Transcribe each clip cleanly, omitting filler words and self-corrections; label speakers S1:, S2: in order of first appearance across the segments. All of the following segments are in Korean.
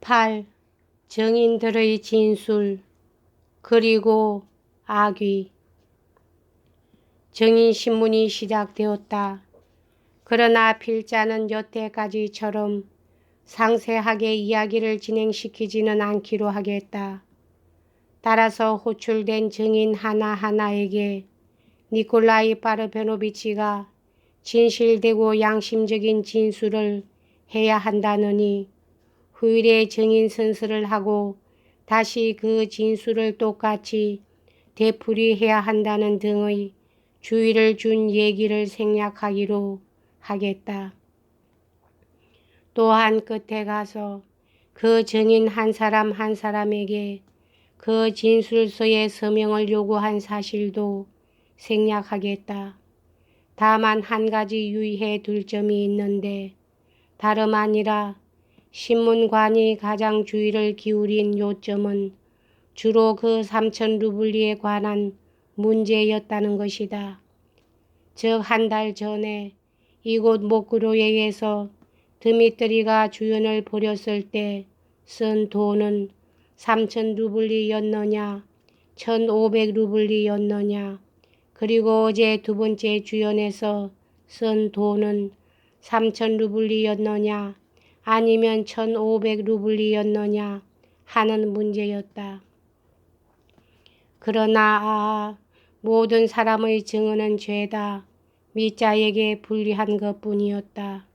S1: 8. 정인들의 진술 그리고 악귀. 정인신문이 시작되었다. 그러나 필자는 여태까지처럼 상세하게 이야기를 진행시키지는 않기로 하겠다. 따라서 호출된 정인 하나하나에게 니콜라이 파르페노비치가 진실되고 양심적인 진술을 해야 한다느니 후일에 정인 선서를 하고 다시 그 진술을 똑같이 되풀이해야 한다는 등의 주의를 준 얘기를 생략하기로 하겠다. 또한 끝에 가서 그 정인 한 사람 한 사람에게 그 진술서의 서명을 요구한 사실도 생략하겠다. 다만 한 가지 유의해 둘 점이 있는데 다름 아니라 신문관이 가장 주의를 기울인 요점은 주로 그 3천 루블리에 관한 문제였다는 것이다. 즉 한 달 전에 이곳 모크로에에서 드미트리가 주연을 벌였을 때 쓴 돈은 3천 루블리였느냐 1,500 루블리였느냐 그리고 어제 두 번째 주연에서 쓴 돈은 3천 루블리였느냐 아니면 1,500 루블리였느냐 하는 문제였다. 그러나 모든 사람의 증언은 죄다 미자에게 불리한 것뿐이었다.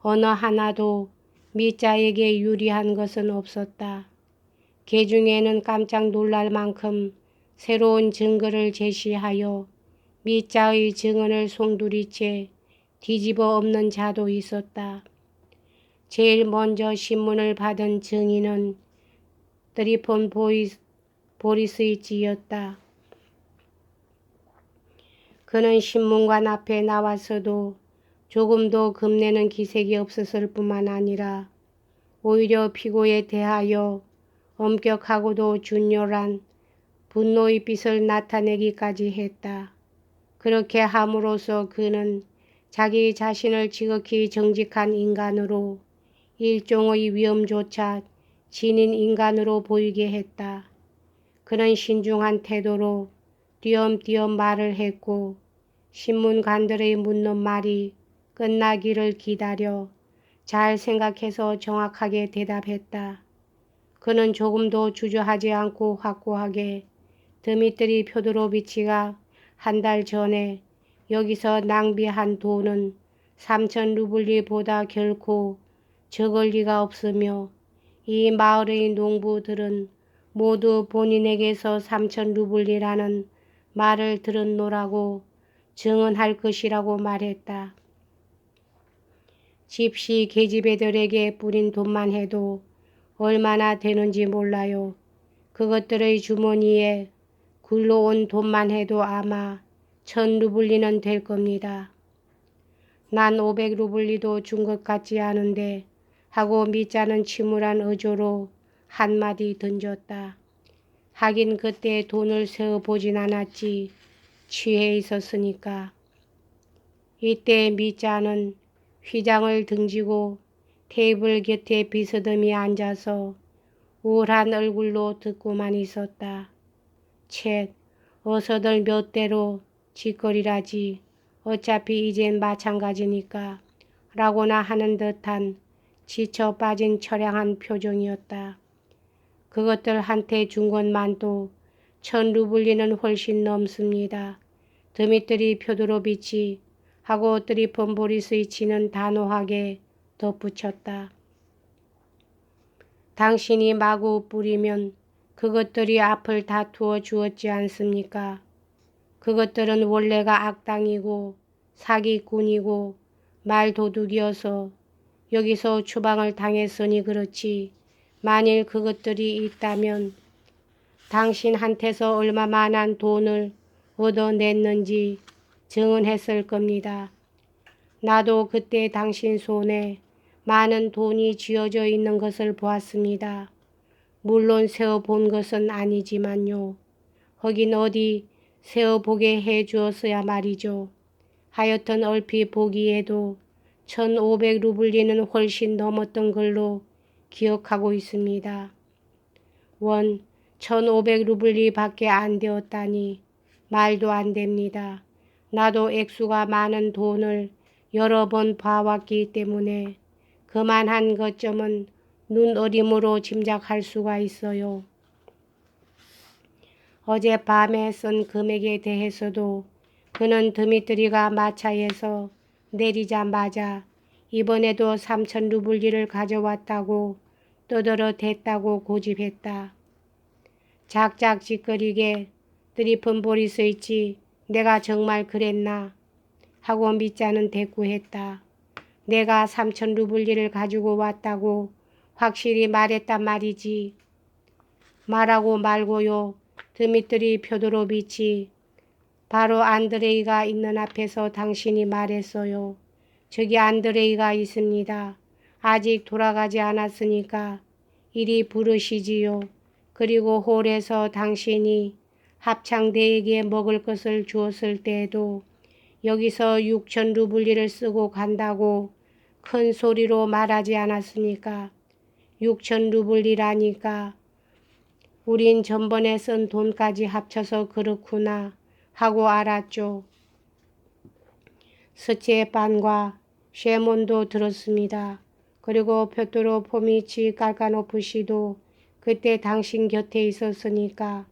S1: 어느 하나도 미자에게 유리한 것은 없었다. 개중에는 깜짝 놀랄 만큼 새로운 증거를 제시하여 미자의 증언을 송두리째 뒤집어 엎는 자도 있었다. 제일 먼저 신문을 받은 증인은 트리폰 보리스이치였다. 그는 신문관 앞에 나와서도 조금도 겁내는 기색이 없었을 뿐만 아니라 오히려 피고에 대하여 엄격하고도 준열한 분노의 빛을 나타내기까지 했다. 그렇게 함으로써 그는 자기 자신을 지극히 정직한 인간으로 일종의 위험조차 지닌 인간으로 보이게 했다. 그는 신중한 태도로 띄엄띄엄 말을 했고 신문관들의 묻는 말이 끝나기를 기다려 잘 생각해서 정확하게 대답했다. 그는 조금도 주저하지 않고 확고하게 드미트리 표도로비치가 한 달 전에 여기서 낭비한 돈은 3천 루블리보다 결코 적을 리가 없으며 이 마을의 농부들은 모두 본인에게서 3천 루블리라는 말을 들었노라고 증언할 것이라고 말했다. 집시 계집애들에게 뿌린 돈만 해도 얼마나 되는지 몰라요. 그것들의 주머니에 굴러온 돈만 해도 아마 1,000 루블리는 될 겁니다. 난 500 루블리도 준 것 같지 않은데 하고 미자는 침울한 어조로 한마디 던졌다. 하긴 그때 돈을 세어보진 않았지. 취해 있었으니까. 이때 미자는 휘장을 등지고 테이블 곁에 비스듬히 앉아서 우울한 얼굴로 듣고만 있었다. 쳇, 어서들 몇 대로 짓거리라지. 어차피 이젠 마찬가지니까. 라고나 하는 듯한 지쳐 빠진 처량한 표정이었다. 그것들 한테 준 것만도 1,000 루블리는 훨씬 넘습니다. 드미트리 표도로비치 하고 트리폰 보리스이치는 단호하게 덧붙였다. 당신이 마구 뿌리면 그것들이 앞을 다투어 주었지 않습니까? 그것들은 원래가 악당이고 사기꾼이고 말도둑이어서 여기서 추방을 당했으니 그렇지. 만일 그것들이 있다면 당신한테서 얼마만한 돈을 얻어냈는지 증언했을 겁니다. 나도 그때 당신 손에 많은 돈이 쥐어져 있는 것을 보았습니다. 물론 세어본 것은 아니지만요. 거긴 어디 세어보게 해 주었어야 말이죠. 하여튼 얼핏 보기에도 1,500 루블리는 훨씬 넘었던 걸로 기억하고 있습니다. 원 1500루블리 밖에 안 되었다니 말도 안 됩니다. 나도 액수가 많은 돈을 여러 번 봐왔기 때문에 그만한 것점은 눈어림으로 짐작할 수가 있어요. 어젯밤에 쓴 금액에 대해서도 그는 드미트리가 마차에서 내리자마자 이번에도 3000루블리를 가져왔다고 떠들어댔다고 고집했다. 작작짓거리게 드리픈 보리스이치 내가 정말 그랬나 하고 밑자는 대꾸했다. 내가 3000루블리를 가지고 왔다고 확실히 말했단 말이지. 말하고 말고요. 드미트리 펴도로비치 바로 안드레이가 있는 앞에서 당신이 말했어요. 저기 안드레이가 있습니다. 아직 돌아가지 않았으니까 이리 부르시지요. 그리고 홀에서 당신이 합창대에게 먹을 것을 주었을 때에도 여기서 6000루블리를 쓰고 간다고 큰 소리로 말하지 않았습니까? 6000루블리라니까 우린 전번에 쓴 돈까지 합쳐서 그렇구나 하고 알았죠. 스체판과 쉐몬도 들었습니다. 그리고 뾰트로 포미치 깔까노프 씨도 그때 당신 곁에 있었으니까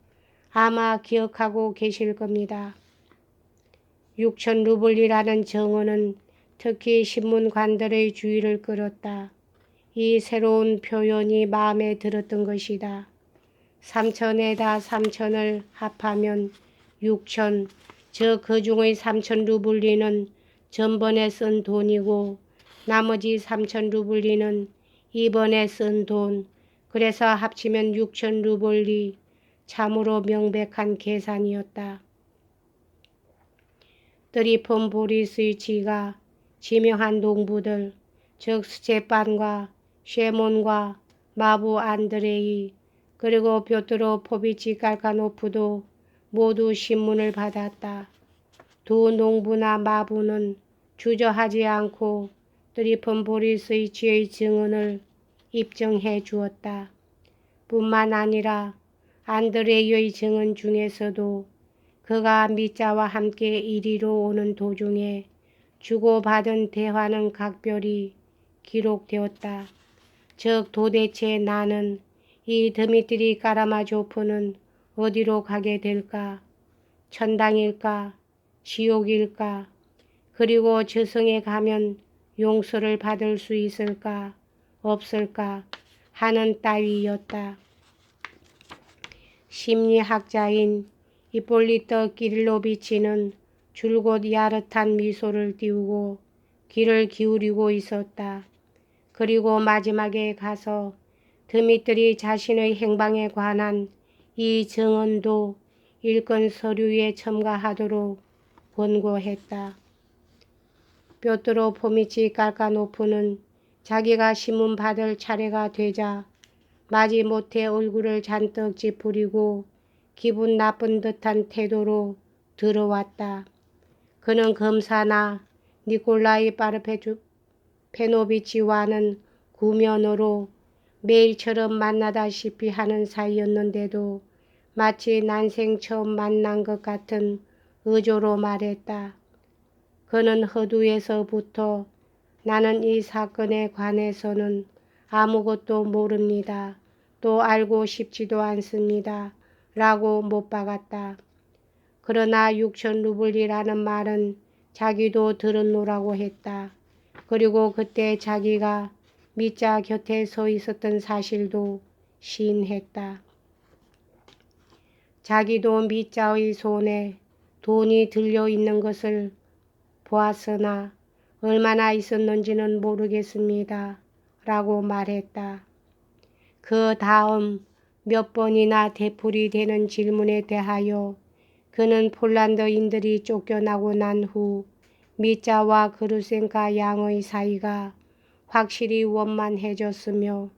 S1: 아마 기억하고 계실 겁니다. 6000루블리라는 정언은 특히 신문관들의 주의를 끌었다. 이 새로운 표현이 마음에 들었던 것이다. 3000에다 3000을 합하면 6000, 저 그중의 3000루블리는 전번에 쓴 돈이고 나머지 3000루블리는 이번에 쓴 돈, 그래서 합치면 6000루블리, 참으로 명백한 계산이었다. 드리폰 보리스이치가 지명한 농부들, 즉 스체판과 쉐몬과 마부 안드레이 그리고 뾰트로 포비치 깔까노프도 모두 신문을 받았다. 두 농부나 마부는 주저하지 않고 드리폰 보리스이치의 증언을 입증해 주었다. 뿐만 아니라 안드레이의 증언 중에서도 그가 밑자와 함께 이리로 오는 도중에 주고받은 대화는 각별히 기록되었다. 즉 도대체 나는 이 드미트리 까라마조프는 어디로 가게 될까? 천당일까? 지옥일까? 그리고 저승에 가면 용서를 받을 수 있을까? 없을까? 하는 따위였다. 심리학자인 이폴리트 기릴로비치는 줄곧 야릇한 미소를 띄우고 귀를 기울이고 있었다. 그리고 마지막에 가서 드미트리 자신의 행방에 관한 이 증언도 일권 서류에 첨가하도록 권고했다. 뾰트로 포미치 깔까노프는 자기가 신문 받을 차례가 되자 마지못해 얼굴을 잔뜩 찌푸리고 기분 나쁜 듯한 태도로 들어왔다. 그는 검사나 니콜라이 파르페노비치와는 구면으로 매일처럼 만나다시피 하는 사이였는데도 마치 난생 처음 만난 것 같은 의조로 말했다. 그는 허두에서부터 나는 이 사건에 관해서는 아무것도 모릅니다. 또 알고 싶지도 않습니다. 라고 못 박았다. 그러나 6000루블리라는 말은 자기도 들었노라고 했다. 그리고 그때 자기가 밑자 곁에 서 있었던 사실도 시인했다. 자기도 밑자의 손에 돈이 들려 있는 것을 보았으나 얼마나 있었는지는 모르겠습니다. 라고 말했다. 그 다음 몇 번이나 되풀이 되는 질문에 대하여 그는 폴란드인들이 쫓겨나고 난 후 밑자와 그루센카 양의 사이가 확실히 원만해졌으며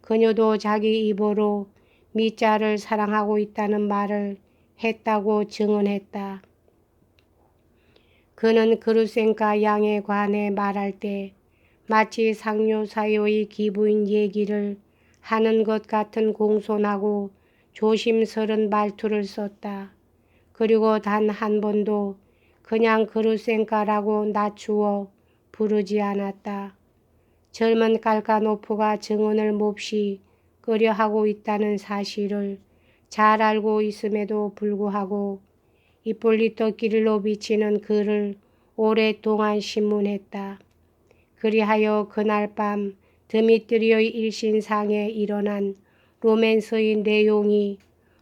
S1: 그녀도 자기 입으로 밑자를 사랑하고 있다는 말을 했다고 증언했다. 그는 그루센카 양에 관해 말할 때 마치 상류 사회의 기부인 얘기를 하는 것 같은 공손하고 조심스런 말투를 썼다. 그리고 단 한 번도 그냥 그루센카라고 낮추어 부르지 않았다. 젊은 깔까노프가 증언을 몹시 꺼려하고 있다는 사실을 잘 알고 있음에도 불구하고 이폴리토 기릴로비치는 그를 오랫동안 신문했다. 그리하여 그날 밤 드미트리의 일신상에 일어난 로맨스의 내용이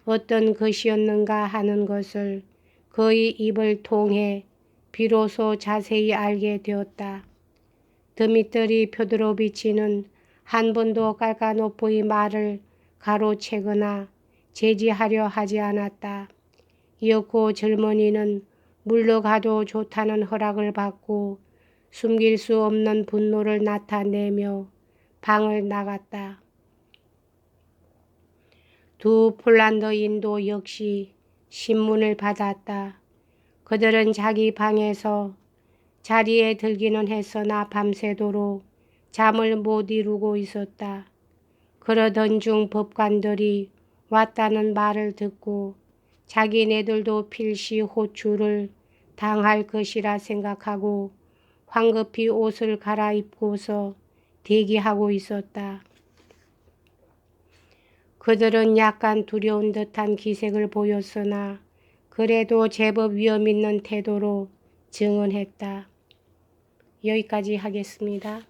S1: 어떤 것이었는가 하는 것을 그의 입을 통해 비로소 자세히 알게 되었다. 드미트리 표드로비치는 한 번도 깔까노프의 말을 가로채거나 제지하려 하지 않았다. 이었고 젊은이는 물러가도 좋다는 허락을 받고 숨길 수 없는 분노를 나타내며 방을 나갔다. 두 폴란드인도 역시 신문을 받았다. 그들은 자기 방에서 자리에 들기는 했으나 밤새도록 잠을 못 이루고 있었다. 그러던 중 법관들이 왔다는 말을 듣고 자기네들도 필시 호출을 당할 것이라 생각하고 황급히 옷을 갈아입고서 대기하고 있었다. 그들은 약간 두려운 듯한 기색을 보였으나 그래도 제법 위험 있는 태도로 증언했다. 여기까지 하겠습니다.